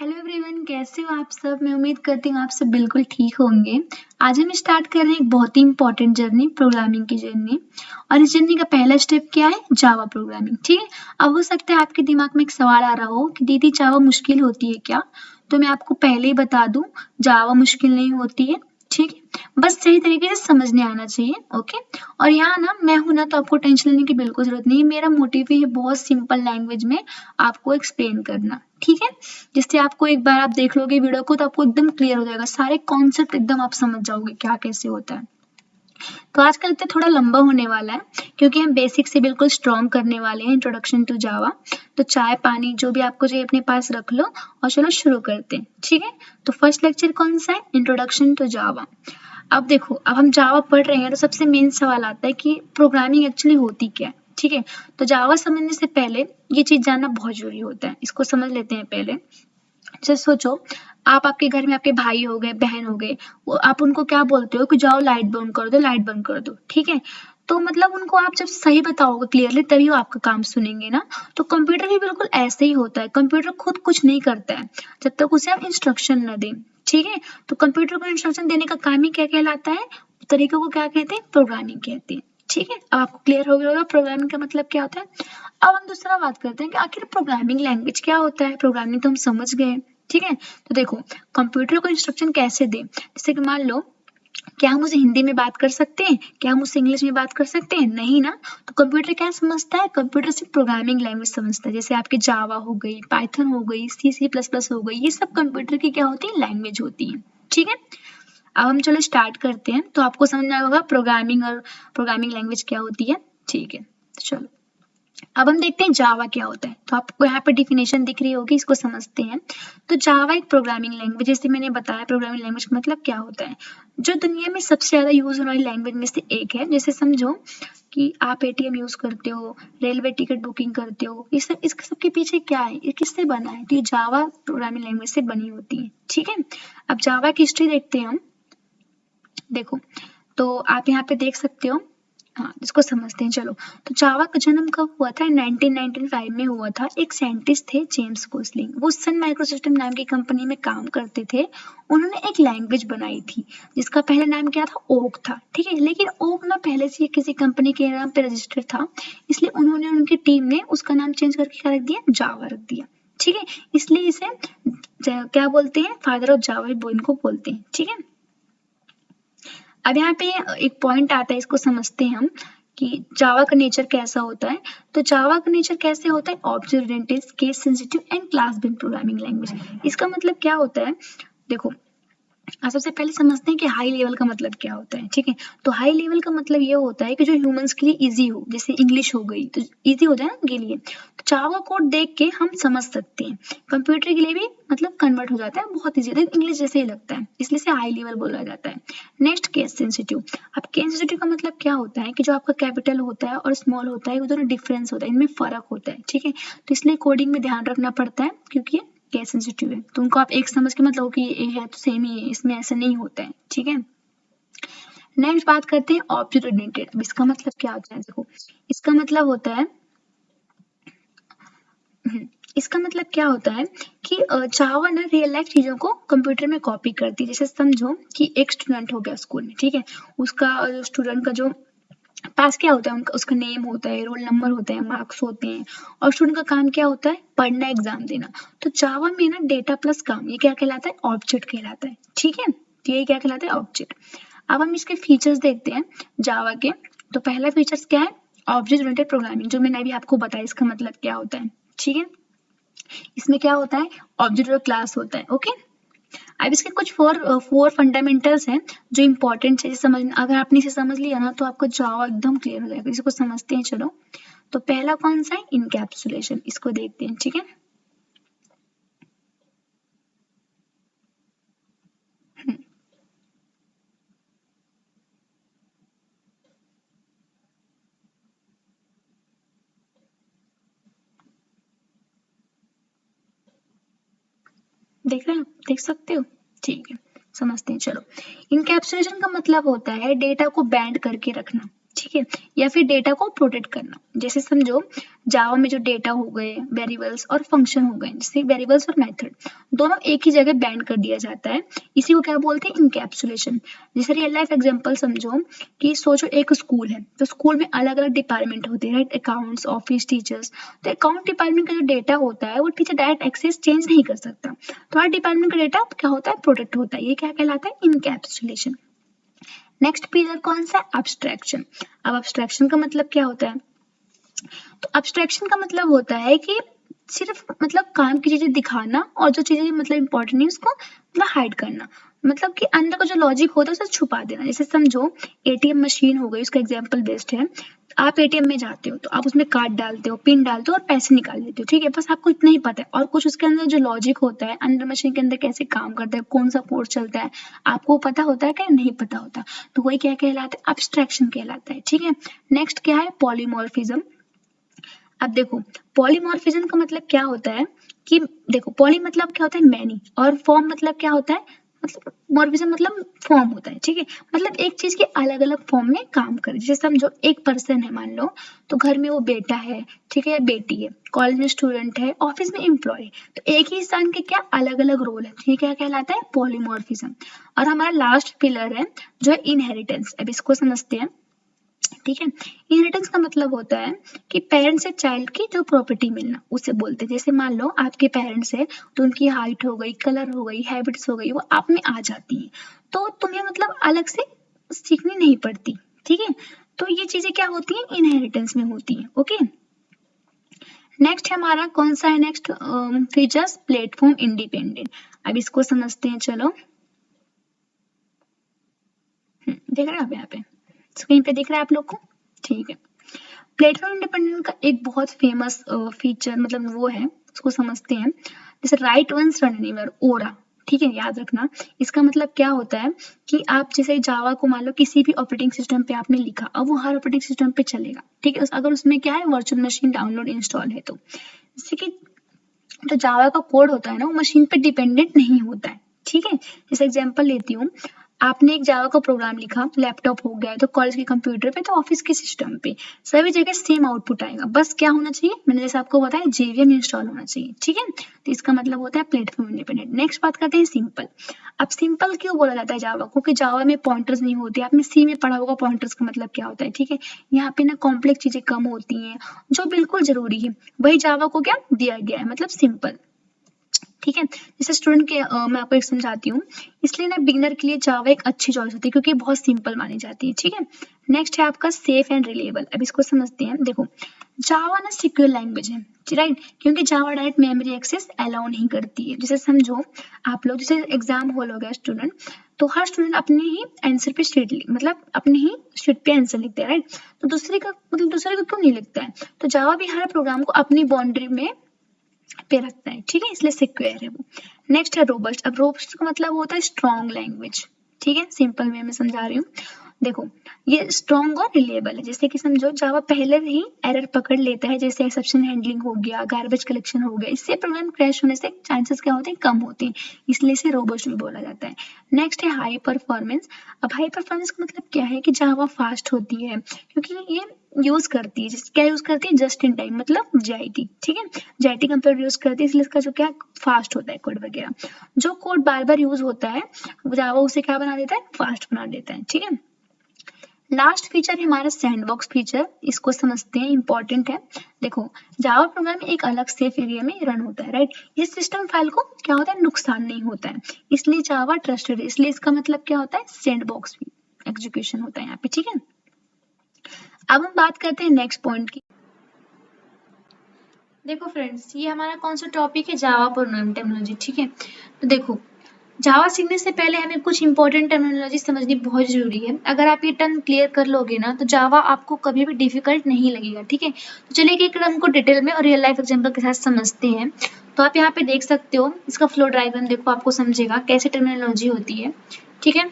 Hello everyone, कैसे हो आप सब। मैं उम्मीद करती हूँ आप सब बिल्कुल ठीक होंगे। आज हम स्टार्ट कर रहे हैं एक बहुत ही इंपॉर्टेंट जर्नी, प्रोग्रामिंग की जर्नी। और इस जर्नी का पहला स्टेप क्या है? Java programming. ठीक है। अब हो सकता है आपके दिमाग में एक सवाल आ रहा हो कि दीदी जावा मुश्किल होती है क्या? तो मैं आपको पहले ही बता दूं, जावा मुश्किल नहीं होती है। ठीक है, बस सही तरीके से समझने आना चाहिए। ओके। और यहाँ ना मैं हूं ना, तो आपको टेंशन लेने की बिल्कुल जरूरत नहीं है। मेरा मोटिव ही है बहुत सिंपल लैंग्वेज में आपको एक्सप्लेन करना। ठीक है, जिससे आपको एक बार आप देख लोगे वीडियो को तो आपको एकदम क्लियर हो जाएगा, सारे कॉन्सेप्ट एकदम आप समझ जाओगे क्या कैसे होता है। तो आज का लेक्चर थोड़ा लंबा होने वाला है क्योंकि हम बेसिक से बिल्कुल स्ट्रॉन्ग करने वाले हैं, इंट्रोडक्शन टू जावा। तो चाय पानी जो भी आपको चाहिए अपने पास रख लो और चलो शुरू करते हैं। ठीक है, तो फर्स्ट लेक्चर कौन सा है? Introduction to Java. अब देखो, अब हम जावा पढ़ रहे हैं तो सबसे मेन सवाल आता है कि प्रोग्रामिंग एक्चुअली होती क्या है। ठीक है, तो जावा समझने से पहले ये चीज जानना बहुत जरूरी होता है, इसको समझ लेते हैं पहले। जैसे सोचो, आप आपके घर में आपके भाई हो गए, बहन हो गए, वो आप उनको क्या बोलते हो कि जाओ लाइट बंद कर दो, लाइट बंद कर दो। ठीक है, तो मतलब उनको आप जब सही बताओगे क्लियरली तभी वो आपका काम सुनेंगे ना। तो कंप्यूटर भी बिल्कुल ऐसे ही होता है, कंप्यूटर खुद कुछ नहीं करता है जब तक उसे आप इंस्ट्रक्शन न दें। ठीक है, तो कंप्यूटर को इंस्ट्रक्शन देने का काम ही क्या कहलाता है? तरीके को क्या कहते हैं? प्रोग्रामिंग कहते हैं। ठीक है, अब आपको क्लियर हो गया होगा प्रोग्रामिंग का मतलब क्या होता है। अब हम दूसरा बात करते हैं कि आखिर प्रोग्रामिंग लैंग्वेज क्या होता है। प्रोग्रामिंग तो हम समझ गए। ठीक है, तो देखो कंप्यूटर को इंस्ट्रक्शन कैसे दें। जैसे कि मान लो, क्या हम उसे हिंदी में बात कर सकते हैं? क्या हम उससे इंग्लिश में बात कर सकते हैं? नहीं ना। तो कंप्यूटर क्या समझता है? कंप्यूटर सिर्फ प्रोग्रामिंग लैंग्वेज समझता है। जैसे आपके जावा हो गई, पाइथन हो गई, सी सी प्लस प्लस हो गई, ये सब कंप्यूटर की क्या होती है? लैंग्वेज होती है। ठीक है, अब हम चलो स्टार्ट करते हैं तो आपको समझ में आएगा प्रोग्रामिंग और प्रोग्रामिंग लैंग्वेज क्या होती है। ठीक है, तो चलो अब हम देखते हैं जावा क्या होता है। तो आपको यहाँ पे डिफिनेशन दिख रही होगी, इसको समझते हैं। तो जावा एक प्रोग्रामिंग लैंग्वेज, जैसे मैंने बताया प्रोग्रामिंग लैंग्वेज का मतलब क्या होता है, जो दुनिया में सबसे ज्यादा यूज होने वाली लैंग्वेज में से एक है। जैसे समझो कि आप एटीएम यूज करते हो, रेलवे टिकट बुकिंग करते हो, ये सब इसके सबके पीछे क्या है, ये किससे बना है? तो ये जावा प्रोग्रामिंग लैंग्वेज से बनी होती है। ठीक है, अब जावा की हिस्ट्री देखते हैं हम। देखो, तो आप यहाँ पे देख सकते हो। हाँ, इसको समझते हैं चलो। तो जावा का जन्म कब हुआ था? 1995 में हुआ था। एक साइंटिस्ट थे जेम्स गोसलिंग, वो सन माइक्रोसिस्टम नाम की कंपनी में काम करते थे। उन्होंने एक लैंग्वेज बनाई थी जिसका पहला नाम क्या था? ओक था। ठीक है, लेकिन ओक ना पहले से किसी कंपनी के नाम पे रजिस्टर्ड था, इसलिए उन्होंने, उनकी टीम ने उसका नाम चेंज करके क्या रख दिया? जावा रख दिया। ठीक है, इसलिए इसे क्या बोलते हैं? फादर ऑफ जावा इनको बोलते हैं। ठीक है, अब यहाँ पे एक पॉइंट आता है, इसको समझते हैं हम कि जावा का नेचर कैसा होता है। तो जावा का नेचर कैसे होता है? Object oriented, case sensitive and class based programming language. इसका मतलब क्या होता है? देखो, सबसे पहले समझते हैं कि हाई लेवल का मतलब क्या होता है। ठीक है, तो हाई लेवल का मतलब ये होता है कि जो ह्यूमंस के लिए इजी हो, जैसे इंग्लिश हो गई तो इजी हो जाए ना उनके लिए, तो जावा कोड देख के हम समझ सकते हैं। कंप्यूटर के लिए भी मतलब कन्वर्ट हो जाता है, बहुत इजी होता है, इंग्लिश जैसे ही लगता है, इसलिए से हाई लेवल बोला जाता है। Next, case sensitive. अब केस सेंसिटिव का मतलब क्या होता है कि जो आपका कैपिटल होता है और स्मॉल होता है, वो दोनों डिफरेंस होता है, इनमें फर्क होता है। ठीक है, तो इसलिए कोडिंग में ध्यान रखना पड़ता है क्योंकि केस सेंसिटिव है, तो उनको आप एक समझ के मतलब कि ये है तो सेम ही है, इसमें ऐसा नहीं होता है। ठीक है, नेक्स्ट बात करते हैं ऑब्जेक्ट ओरिएंटेड। इसका मतलब क्या होता है? देखो, इसका मतलब होता है इसका मतलब क्या होता है कि जावा ना रियल लाइफ चीजों को कंप्यूटर में कॉपी करती है। जैसे समझो कि एक स्टूडेंट हो गया स्कूल में। ठीक है, उसका स्टूडेंट का जो पास क्या होता है, उनका उसका नेम होता है, रोल नंबर होता है, मार्क्स होते हैं, और स्टूडेंट का काम क्या होता है? पढ़ना, एग्जाम देना। तो जावा में ना डेटा प्लस काम, ये क्या कहलाता है? ऑब्जेक्ट कहलाता है। ठीक है, तो ये क्या कहलाता है? ऑब्जेक्ट। अब हम इसके फीचर्स देखते हैं जावा के। तो पहला फीचर्स क्या है? ऑब्जेक्ट ओरिएंटेड प्रोग्रामिंग, जो मैंने अभी आपको बताया इसका मतलब क्या होता है। ठीक है, इसमें क्या होता है? ऑब्जेक्ट और क्लास होता है। ओके, अब इसके कुछ फोर फंडामेंटल्स हैं जो इंपॉर्टेंट है समझ। अगर आपने इसे समझ लिया ना तो आपको जावा एकदम क्लियर हो जाएगा। इसको समझते हैं चलो। तो पहला कौन सा है? इनकैप्सुलेशन, इसको देखते हैं। ठीक है, देख रहे हैं? देख सकते हो? ठीक है, समझते हैं चलो। इनकैप्सुलेशन का मतलब होता है डेटा को बैंड करके रखना। ठीक है, या फिर डेटा को प्रोटेक्ट करना। जैसे समझो जावा में जो डेटा हो गए, वेरिएबल्स और फंक्शन हो गए, जैसे वेरिएबल्स और मेथड दोनों एक ही जगह बैंड कर दिया जाता है, इसी को क्या बोलते हैं, इनकैप्सुलेशन। जैसे रियल लाइफ एग्जांपल समझो कि सोचो एक स्कूल है, तो स्कूल में अलग अलग डिपार्टमेंट होते हैं, राइट, अकाउंट्स, ऑफिस, टीचर्स। तो अकाउंट डिपार्टमेंट का जो डेटा होता है वो टीचर डायरेक्ट एक्सेस चेंज नहीं कर सकता, तो हर डिपार्टमेंट का डेटा क्या होता है, प्रोटेक्ट होता है। ये क्या कहलाता है, इनकैप्सुलेशन। नेक्स्ट पिलर कौन सा, एब्स्ट्रैक्शन। अब एब्स्ट्रैक्शन का मतलब क्या होता है, तो एब्स्ट्रैक्शन का मतलब होता है कि सिर्फ मतलब काम की चीजें दिखाना और जो चीजें मतलब इंपॉर्टेंट नहीं उसको मतलब हाइड करना, मतलब कि अंदर का जो लॉजिक होता है उसे छुपा देना। जैसे समझो एटीएम मशीन हो गई, उसका एग्जांपल बेस्ट है। आप एटीएम में जाते हो तो आप उसमें कार्ड डालते हो, पिन डालते हो और पैसे निकाल लेते हो, ठीक है, बस आपको इतना ही पता है, और कुछ उसके अंदर जो लॉजिक होता है अंदर मशीन के अंदर कैसे काम करता है, कौन सा पोर्ट चलता है, आपको पता होता है क्या, नहीं पता होता, तो वही क्या कहलाता है, एब्स्ट्रैक्शन कहलाता है, ठीक है। नेक्स्ट क्या है, पॉलीमॉर्फिज्म। अब देखो पॉलीमॉर्फिज्म का मतलब क्या होता है कि देखो पॉली मतलब क्या होता है, मैनी, और फॉर्म मतलब क्या होता है, मतलब मॉर्फिज्म मतलब फॉर्म होता है, ठीक है, मतलब एक चीज के अलग अलग फॉर्म में काम करे। जैसे समझो एक पर्सन है मान लो, तो घर में वो बेटा है, ठीक है, बेटी है, कॉलेज में स्टूडेंट है, ऑफिस में एम्प्लॉय, तो एक ही इंसान के क्या अलग अलग रोल है, ठीक है, क्या कहलाता है, पॉलीमॉर्फिज्म। और हमारा लास्ट पिलर है जो है इनहेरिटेंस। अब इसको समझते हैं, ठीक है। इनहेरिटेंस का मतलब होता है कि पेरेंट्स से चाइल्ड की जो प्रॉपर्टी मिलना, उसे बोलते हैं। जैसे मान लो आपके पेरेंट्स है, तो उनकी हाइट हो गई, कलर हो गई, हैबिट्स हो गई, वो आप में आ जाती हैं, तो तुम्हें मतलब अलग से सीखनी नहीं पड़ती, ठीक है। तो ये चीजें क्या होती हैं, इनहेरिटेंस में होती हैं, ओके। नेक्स्ट हमारा कौन सा है, नेक्स्ट फीचर्स, प्लेटफॉर्म इंडिपेंडेंट। अब इसको समझते हैं, चलो। देख रहे हैं आप यहाँ पे स्क्रीन पे, दिख रहा है आप लोग को, ठीक है। प्लेटफॉर्म इंडिपेंडेंट का एक बहुत फेमस फीचर मतलब वो है, उसको समझते हैं। जैसे राइट वंस रन एनीवेयर, ओरा, ठीक है, याद रखना। इसका मतलब क्या होता है कि आप जैसे जावा को मान लो किसी भी ऑपरेटिंग सिस्टम पे आपने लिखा, अब वो हर ऑपरेटिंग सिस्टम पे चलेगा, ठीक है, अगर उसमें क्या है, वर्चुअल मशीन डाउनलोड इंस्टॉल है तो। जैसे कि जो जावा का कोड होता है ना, वो मशीन पे डिपेंडेंट नहीं होता है, ठीक है। जैसे एग्जांपल लेती हूँ, आपने एक जावा का प्रोग्राम लिखा, लैपटॉप हो गया तो कॉलेज के कंप्यूटर पे, तो ऑफिस के सिस्टम पे, सभी जगह सेम आउटपुट आएगा, बस क्या होना चाहिए, मैंने जैसे आपको बताया जेवीएम इंस्टॉल होना चाहिए, ठीक है। तो इसका मतलब होता है प्लेटफॉर्म इंडिपेंडेंट। नेक्स्ट बात करते हैं सिंपल। अब सिंपल क्यों बोला जाता है जावा को, क्योंकि जावा में पॉइंटर्स नहीं होते, आपने सी में पढ़ा होगा पॉइंटर्स का मतलब क्या होता है, ठीक है। यहाँ पे ना कॉम्प्लेक्स चीजें कम होती हैं, जो बिल्कुल जरूरी है वही जावा को क्या दिया गया है, मतलब सिंपल, ठीक है। जैसे स्टूडेंट के मैं आपको एक समझाती हूँ, इसलिए ना बिगिनर के लिए जावा एक अच्छी चॉइस होती है क्योंकि बहुत सिंपल मानी जाती है, ठीक है। नेक्स्ट है आपका सेफ एंड रिलेबल। अब इसको समझते हैं, देखो जावा ना सिक्योर लैंग्वेज है, राइट, क्योंकि जावा डायरेक्ट मेमोरी एक्सेस अलाउ नहीं करती है। जैसे समझो आप लोग जैसे एग्जाम हॉल हो गया स्टूडेंट, तो हर स्टूडेंट अपने ही आंसर पे शीट मतलब अपने ही शीट पे आंसर लिखते हैं, राइट, तो दूसरे का मतलब दूसरे को क्यों नहीं लिखता है, तो जावा भी हर प्रोग्राम को अपनी बाउंड्री में पे रखता है, ठीक है, इसलिए सिक्योर है वो। नेक्स्ट है रोबस्ट। अब रोबस्ट का मतलब होता है स्ट्रॉन्ग लैंग्वेज, ठीक है, सिंपल वे में समझा रही हूँ। देखो ये स्ट्रॉन्ग और रिलेबल है। जैसे कि समझो जावा पहले ही एरर पकड़ लेता है, जैसे एक्सेप्शन हैंडलिंग हो गया, गार्बेज कलेक्शन हो गया, इससे प्रोग्राम क्रैश होने से चांसेस क्या होते हैं, कम होते हैं, इसलिए इसे रोबस्ट भी बोला जाता है। नेक्स्ट है हाई परफॉर्मेंस। अब हाई परफॉर्मेंस का मतलब क्या है कि जावा फास्ट होती है क्योंकि ये यूज करती है, क्या यूज करती है, जस्ट इन टाइम मतलब जेआईटी, ठीक है, जेआईटी कंप्यूटर यूज करती है, इसलिए इसका जो क्या फास्ट होता है कोड वगैरह। जो कोड बार बार यूज होता है जावा उसे क्या बना देता है, फास्ट बना देता है, ठीक है। लास्ट फीचर है हमारा सैंडबॉक्स फीचर, इसको समझते हैं, इंपॉर्टेंट है। देखो जावा प्रोग्राम एक अलग सेफ एरिया में रन होता है, राइट, इस सिस्टम फाइल को क्या होता है, नुकसान नहीं होता है, इसलिए जावा ट्रस्टेड है, इसलिए इसका मतलब क्या होता है, सैंडबॉक्स एग्जीक्यूशन होता है यहाँ पे, ठीक है। अब हम बात करते हैं नेक्स्ट पॉइंट की। देखो फ्रेंड्स ये हमारा कौन सा टॉपिक है, जावा प्रोग्रामिंग टर्मिनोलॉजी, ठीक है। तो देखो जावा सीखने से पहले हमें कुछ इंपॉर्टेंट टर्मिनोलॉजी समझनी बहुत जरूरी है। अगर आप ये टर्म क्लियर कर लोगे ना तो जावा आपको कभी भी डिफिकल्ट नहीं लगेगा, ठीक है। तो चलिए एक टर्म को डिटेल में और रियल लाइफ एग्जांपल के साथ समझते हैं। तो आप यहाँ पे देख सकते हो इसका फ्लो डायग्राम देखो, आपको समझेगा कैसे टर्मिनोलॉजी होती है, ठीक है।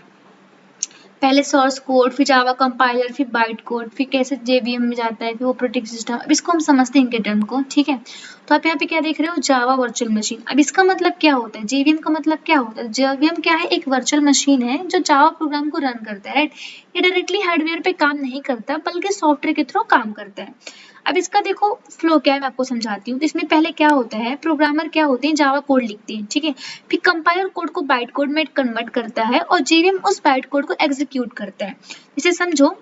पहले सोर्स कोड, फिर जावा कंपाइलर, फिर बाइट कोड, फिर कैसे जेवीएम में जाता है, फिर ऑपरेटिंग सिस्टम। अब इसको हम समझते हैं इनके टर्म को, ठीक है। तो आप यहाँ पे क्या देख रहे हो, जावा वर्चुअल मशीन। अब इसका मतलब क्या होता है, जेवीएम का मतलब क्या होता है? जेवीएम क्या है, एक वर्चुअल मशीन है जो जावा प्रोग्राम को रन करता है, राइट। ये डायरेक्टली हार्डवेयर पे काम नहीं करता बल्कि सॉफ्टवेयर के थ्रू काम करता है। अब इसका देखो फ्लो क्या है, मैं आपको समझाती हूँ। तो इसमें पहले क्या होता है, प्रोग्रामर क्या होते हैं, जावा कोड लिखते हैं, ठीक है। फिर कंपाइलर कोड को बाइट कोड में कन्वर्ट करता है और जेवीएम उस बाइट कोड को एग्जीक्यूट करता है। इसे समझो,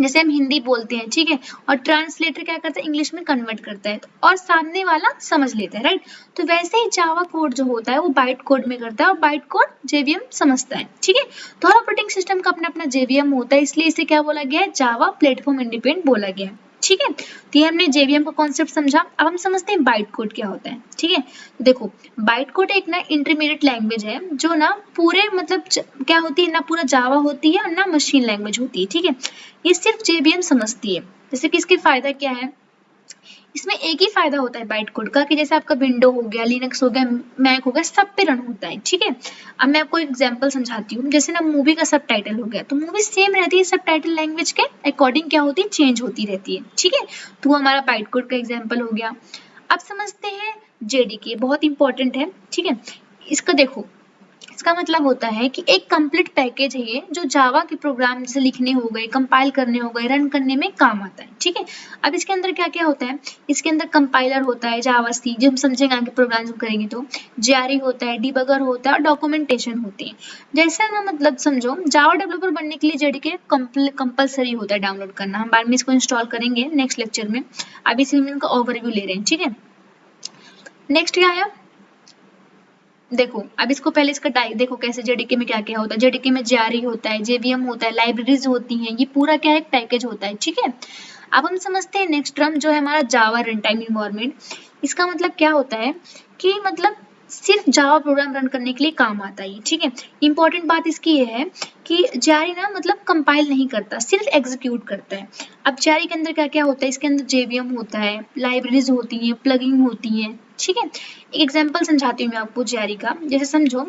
जैसे हम हिंदी बोलते हैं, ठीक है, और ट्रांसलेटर क्या करता है, इंग्लिश में कन्वर्ट करता है और सामने वाला समझ लेता है, राइट। तो वैसे ही जावा कोड जो होता है वो बाइट कोड में करता है और बाइट कोड जेवीएम समझता है, ठीक है। तो हर ऑपरेटिंग सिस्टम का अपना अपना जेवीएम होता है, इसलिए इसे क्या बोला गया है, जावा प्लेटफॉर्म इंडिपेंडेंट बोला गया है, ठीक है। तो ये हमने जेवीएम का कॉन्सेप्ट समझा। अब हम समझते हैं बाइट कोड क्या होता है, ठीक है। तो देखो, बाइट कोड एक ना इंटरमीडिएट लैंग्वेज है जो ना पूरे मतलब क्या होती है, ना पूरा जावा होती है और ना मशीन लैंग्वेज होती है, ठीक है। ये सिर्फ जेवीएम समझती है। जैसे कि इसके फायदा क्या है, इसमें एक ही फायदा होता है बाइट कोड का कि जैसे आपका विंडो हो गया, लिनक्स हो गया, मैक हो गया, सब पे रन होता है, ठीक है। अब मैं आपको एग्जांपल समझाती हूँ। जैसे ना मूवी का सबटाइटल हो गया, तो मूवी सेम रहती है, सबटाइटल लैंग्वेज के अकॉर्डिंग क्या होती है, चेंज होती रहती है, ठीक है। तो वो हमारा बाइट कोड का एग्जाम्पल हो गया। अब समझते हैं जेडीके, बहुत इंपॉर्टेंट है, ठीक है। इसका देखो, इसका मतलब होता है कि एक कंप्लीट पैकेज है ये जो जावा के प्रोग्राम जैसे लिखने हो गए, कंपाइल करने हो गए, रन करने में काम आता है, ठीक है। अब इसके अंदर क्या क्या होता है, इसके अंदर कंपाइलर होता है, जावा सी जो हम समझेंगे आगे प्रोग्राम करेंगे तो, जेआरई होता है, डिबगर होता है और डॉक्यूमेंटेशन होती है। जैसे ना मतलब समझो, जावा डेवलपर बनने के लिए जेडीके कंपलसरी होता है डाउनलोड करना। हम बाद में इसको इंस्टॉल करेंगे नेक्स्ट लेक्चर में, अभी इसी में इनका ओवरव्यू ले रहे हैं, ठीक है। नेक्स्ट क्या है, देखो अब इसको पहले इसका देखो कैसे जेडीके में क्या क्या होता है। जेडीके में जेआरई होता है, जेवीएम होता है, लाइब्रेरीज होती हैं, ये पूरा क्या है, एक पैकेज होता है, ठीक है। अब हम समझते हैं नेक्स्ट टर्म जो है हमारा जावा रन टाइम इन्वायरमेंट। इसका मतलब क्या होता है कि मतलब सिर्फ जावा प्रोग्राम रन करने के लिए काम आता है, ठीक है। इंपॉर्टेंट बात इसकी ये है कि जेआरई ना मतलब कंपाइल नहीं करता, सिर्फ एग्जीक्यूट करता है। अब जेआरई के अंदर क्या क्या होता है, इसके अंदर जेवीएम होता है, लाइब्रेरीज होती हैं, प्लगइन होती हैं, ठीक है। एक एग्जांपल समझाती हूँ मैं आपको जेआरई का। जैसे समझो,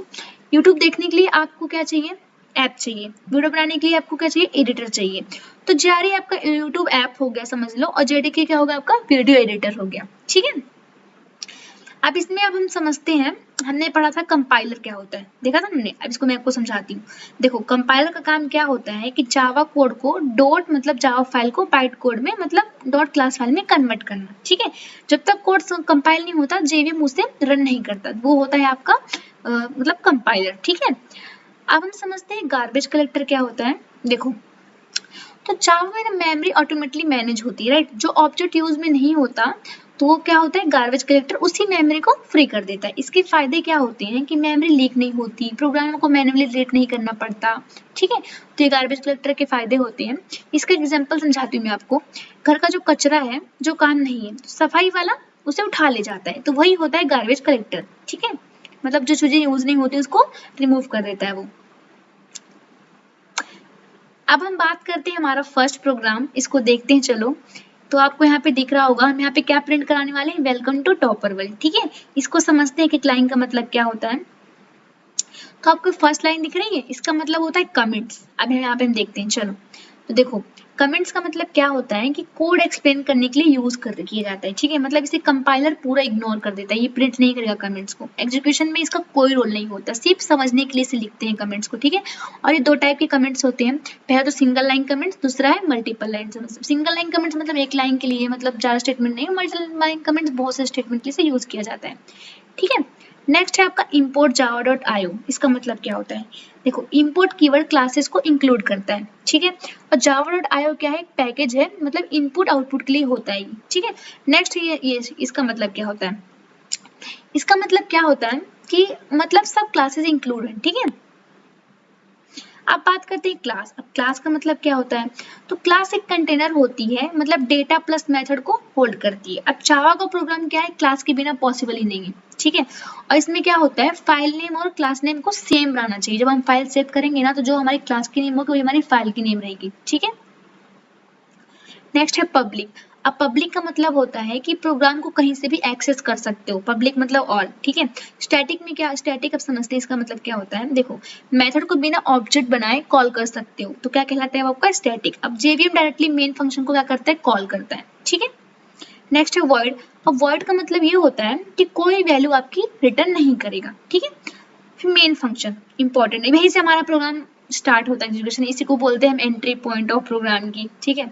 यूट्यूब देखने के लिए आपको क्या चाहिए, ऐप चाहिए। वीडियो बनाने के लिए आपको क्या चाहिए, एडिटर चाहिए। तो जेआरई आपका यूट्यूब ऐप हो गया समझ लो, और जेडीके क्या होगा, आपका वीडियो एडिटर हो गया, ठीक है। अब इसमें अब हम समझते हैं, हमने पढ़ा था कंपाइलर क्या होता है, देखा था हमने। अब इसको मैं आपको समझाती हूँ। देखो कंपाइलर का काम क्या होता है कि जावा कोड को डॉट मतलब जावा फाइल को बाइट कोड में मतलब डॉट क्लास फाइल में कन्वर्ट करना, ठीक है। जब तक कोड कंपाइल नहीं होता जेवीएम उसे रन नहीं करता, वो होता है आपका मतलब कंपाइलर, ठीक है। अब हम समझते हैं गार्बेज कलेक्टर क्या होता है। देखो, तो जावा में ना मेमोरी ऑटोमेटिकली मैनेज होती है, राइट। जो ऑब्जेक्ट यूज में नहीं होता तो वो क्या होता है, गार्बेज कलेक्टर उसी मेमोरी को फ्री कर देता है। इसके फायदे क्या होते हैं कि मेमोरी लीक नहीं होती, प्रोग्रामर को मैन्युअली डिलीट नहीं करना पड़ता, ठीक है। तो ये गार्बेज कलेक्टर के फायदे होते हैं। इसका एग्जांपल समझाती हूँ मैं आपको। घर का जो कचरा है जो काम नहीं है, तो सफाई वाला उसे उठा ले जाता है, तो वही होता है गार्बेज कलेक्टर, ठीक है। मतलब जो चीजें यूज नहीं होती उसको रिमूव कर देता है वो। अब हम बात करते हैं हमारा फर्स्ट प्रोग्राम, इसको देखते हैं चलो। तो आपको यहाँ पे दिख रहा होगा, हम यहाँ पे क्या प्रिंट कराने वाले हैं, वेलकम टू टॉपर वर्ल्ड, ठीक है। इसको समझते हैं कि लाइन का मतलब क्या होता है। तो आपको फर्स्ट लाइन दिख रही है, इसका मतलब होता है कमेंट्स। अब यहाँ पे हम देखते हैं चलो। तो देखो, कमेंट्स का मतलब क्या होता है कि कोड एक्सप्लेन करने के लिए यूज किया जाता है, ठीक है। मतलब इसे कंपाइलर पूरा इग्नोर कर देता है, ये प्रिंट नहीं करेगा कमेंट्स को। एग्जीक्यूशन में इसका कोई रोल नहीं होता, सिर्फ समझने के लिए इसे लिखते हैं कमेंट्स को, ठीक है। और ये दो टाइप के कमेंट्स होते हैं, पहला तो सिंगल लाइन कमेंट्स, दूसरा है multiple line. Single line comments मतलब एक लाइन के लिए, मतलब ज्यादा स्टेटमेंट नहीं, मल्टीपल लाइन कमेंट्स बहुत से स्टेटमेंट के लिए यूज किया जाता है, ठीक है। नेक्स्ट है आपका import java.io। इसका मतलब क्या होता है, देखो import कीवर्ड क्लासेस को इंक्लूड करता है, ठीक है। और java.io क्या है, एक पैकेज है, मतलब इनपुट आउटपुट के लिए होता है, ठीक है। नेक्स्ट ये इसका मतलब क्या होता है, इसका मतलब क्या होता है कि मतलब सब क्लासेस इंक्लूड है, ठीक है। अब बात करते हैं क्लास। अब क्लास का मतलब क्या होता है, तो क्लास एक कंटेनर होती है, मतलब डेटा प्लस मेथड को होल्ड करती है। अब जावा का प्रोग्राम क्या है, क्लास के बिना पॉसिबल ही नहीं है, ठीक है। और इसमें क्या होता है, फाइल नेम और क्लास नेम को सेम रहना चाहिए। जब हम फाइल सेव करेंगे ना, तो जो हमारी क्लास की नेम होगी वही हमारी फाइल की नेम रहेगी, ठीक है। नेक्स्ट है पब्लिक। अब पब्लिक का मतलब होता है कि प्रोग्राम को कहीं से भी एक्सेस कर सकते हो, पब्लिक मतलब ऑल, ठीक है। स्टैटिक में क्या, स्टैटिक अब समझते हैं इसका मतलब क्या होता है। देखो मेथड को बिना ऑब्जेक्ट बनाए कॉल कर सकते हो तो क्या कहलाता है आपका स्टैटिक। अब जेवीएम डायरेक्टली मेन फंक्शन को क्या करता है, कॉल करता है, ठीक है। नेक्स्ट है वॉइड। अब वॉइड का मतलब ये होता है कि कोई वैल्यू आपकी रिटर्न नहीं करेगा, ठीक है। फिर मेन फंक्शन इंपॉर्टेंट है, यहीं से हमारा प्रोग्राम स्टार्ट होता है एग्जीक्यूशन, इसी को बोलते हैं हम एंट्री पॉइंट ऑफ प्रोग्राम की, ठीक है।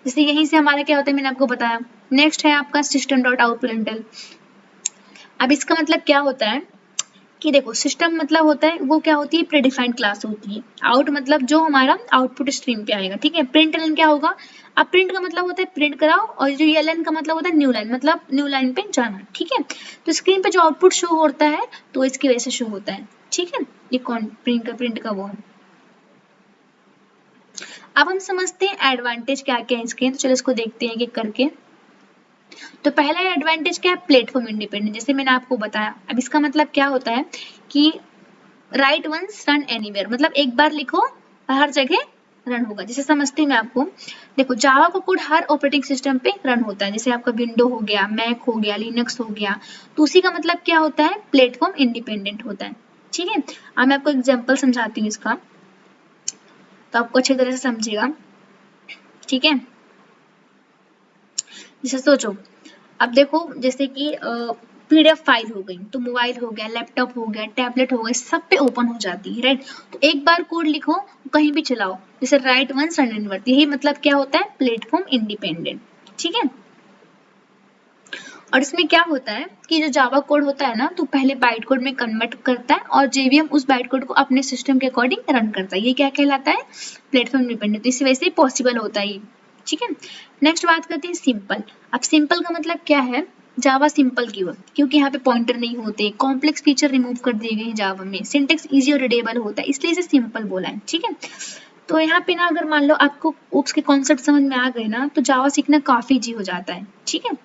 जैसे यहीं से हमारा क्या होता है मैंने आपको बताया। नेक्स्ट है आपका सिस्टम डॉट आउट प्रिंटल। अब इसका मतलब क्या होता है कि देखो सिस्टम मतलब होता है वो क्या होती है, प्रीडिफाइंड क्लास होती है। आउट मतलब जो हमारा आउटपुट स्ट्रीम पे आएगा, ठीक है। प्रिंट एलन क्या होगा, अब प्रिंट का मतलब होता है प्रिंट कराओ, और जो एलन का मतलब होता है न्यू लाइन, मतलब न्यू लाइन पे जाना, ठीक है। तो स्क्रीन पे जो आउटपुट शो होता है तो इसकी वजह से शो होता है, ठीक है। ये कौन प्रिंट का वो है। अब हम समझते हैं एडवांटेज क्या क्या है इसके, तो चलो इसको देखते हैं कि करके। तो पहला एडवांटेज क्या है, प्लेटफॉर्म इंडिपेंडेंट, जैसे मैंने आपको बताया। अब इसका मतलब क्या होता है कि राइट वंस रन एनीवेयर, मतलब एक बार लिखो हर जगह रन होगा। जैसे समझती हूँ मैं आपको, देखो जावा का कोड हर ऑपरेटिंग सिस्टम पे रन होता है, जैसे आपका विंडो हो गया, मैक हो गया, लिनक्स हो गया। तो उसी का मतलब क्या होता है, प्लेटफॉर्म इंडिपेंडेंट होता है, ठीक है। अब मैं आपको एग्जांपल समझाती हूँ इसका, तो आपको अच्छी तरह से समझिएगा, ठीक है। जैसे सोचो, अब देखो जैसे कि पीडीएफ फाइल हो गई, तो मोबाइल हो गया, लैपटॉप हो गया, टैबलेट हो गया, सब पे ओपन हो जाती है, राइट। तो एक बार कोड लिखो कहीं भी चलाओ, जैसे राइट वंस रन एनीवेयर, यही मतलब क्या होता है, प्लेटफॉर्म इंडिपेंडेंट, ठीक है। और इसमें क्या होता है कि जो जावा कोड होता है ना, तो पहले बाइट कोड में कन्वर्ट करता है और जेवीएम उस बाइट कोड को अपने सिस्टम के अकॉर्डिंग रन करता है, ये क्या कहलाता है, प्लेटफॉर्म इंडिपेंडेंट। तो इस वजह से पॉसिबल होता है, ठीक है। नेक्स्ट बात करते हैं सिंपल। अब सिंपल का मतलब क्या है, जावा सिंपल कीवर्ड, क्योंकि यहाँ पे पॉइंटर नहीं होते, कॉम्प्लेक्स फीचर रिमूव कर दिए गए हैं जावा में, सिंटेक्स इजी और रीडेबल होता है, इसलिए इसे सिंपल बोला है, ठीक है। तो यहाँ पे ना अगर मान लो आपको ओप्स के कॉन्सेप्ट समझ में आ गए ना, तो जावा सीखना काफी इजी हो जाता है, ठीक है।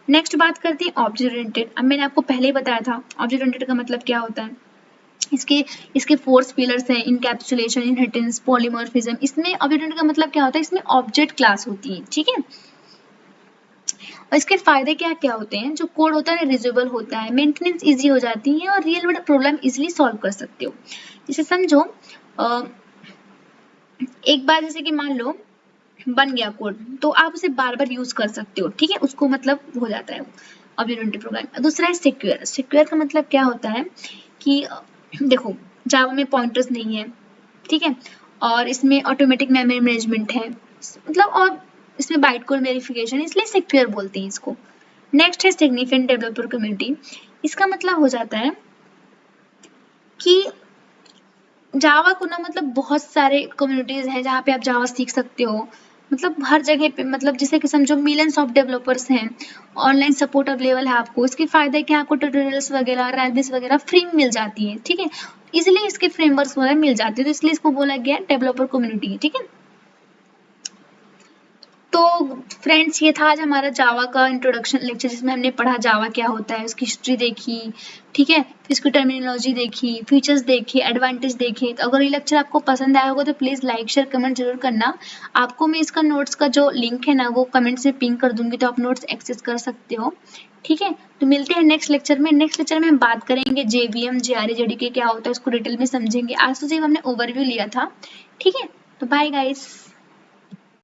नेक्स्ट बात करते हैं ऑब्जेक्ट ओरिएंटेड। अब मैंने आपको पहले ही बताया था ऑब्जेक्ट ओरिएंटेड का मतलब क्या होता है। इसके 4 पिलर्स हैं, इनकैप्सुलेशन, इनहेरिटेंस, पॉलीमॉर्फिज्म। इसमें ऑब्जेक्ट ओरिएंटेड का मतलब क्या होता है, इसमें ऑब्जेक्ट क्लास होती है, ठीक है। और इसके फायदे क्या क्या होते हैं, जो कोड होता है रिज्यूबल होता है, मेंटेनेंस इजी हो जाती है और real world problem easily solve कर सकते हो। जैसे समझो एक बार जैसे कि मान लो बन गया कोड, तो आप उसे बार बार यूज कर सकते हो, ठीक है, उसको मतलब हो जाता है ऑब्जेक्ट ओरिएंटेड प्रोग्राम। दूसरा है सिक्योर। सिक्योर का मतलब क्या होता है कि देखो जावा में पॉइंटर्स नहीं है, ठीक है, और इसमें ऑटोमेटिक मेमोरी मैनेजमेंट है, मतलब और इसमें बाइट कोड वेरिफिकेशन, इसलिए सिक्योर बोलते हैं इसको। नेक्स्ट है सिग्निफिकेंट डेवलपर कम्युनिटी। इसका मतलब हो जाता है कि जावा को ना मतलब बहुत सारे कम्युनिटीज हैं जहाँ पे आप जावा सीख सकते हो, मतलब हर जगह पे, मतलब जैसे कि समझो मिलियंस ऑफ डेवलपर्स हैं, ऑनलाइन सपोर्ट अवेलेबल है आपको। इसके फायदे क्या, आपको ट्यूटोरियल्स वगैरह, लाइब्रेरीज वगैरह फ्री में मिल जाती है, ठीक है। इसलिए इसके फ्रेमवर्क्स वगैरह मिल जाते हैं, तो इसलिए इसको बोला गया डेवलपर कम्युनिटी, ठीक है। तो फ्रेंड्स ये था आज हमारा जावा का इंट्रोडक्शन लेक्चर, जिसमें हमने पढ़ा जावा क्या होता है, उसकी हिस्ट्री देखी, ठीक है, फिर इसकी टर्मिनोलॉजी देखी, फीचर्स देखे, एडवांटेज देखे। तो अगर ये लेक्चर आपको पसंद आया होगा तो प्लीज़ लाइक शेयर कमेंट जरूर करना। आपको मैं इसका नोट्स का जो लिंक है ना वो कमेंट से पिन कर दूंगी, तो आप नोट्स एक्सेस कर सकते हो, ठीक है। तो मिलते हैं नेक्स्ट लेक्चर में। नेक्स्ट लेक्चर में हम बात करेंगे जेवीएम, जेआरए, जेडीके क्या होता है, उसको डिटेल में समझेंगे। आज तो सिर्फ हमने ओवरव्यू लिया था, ठीक है। तो बाय गाइस।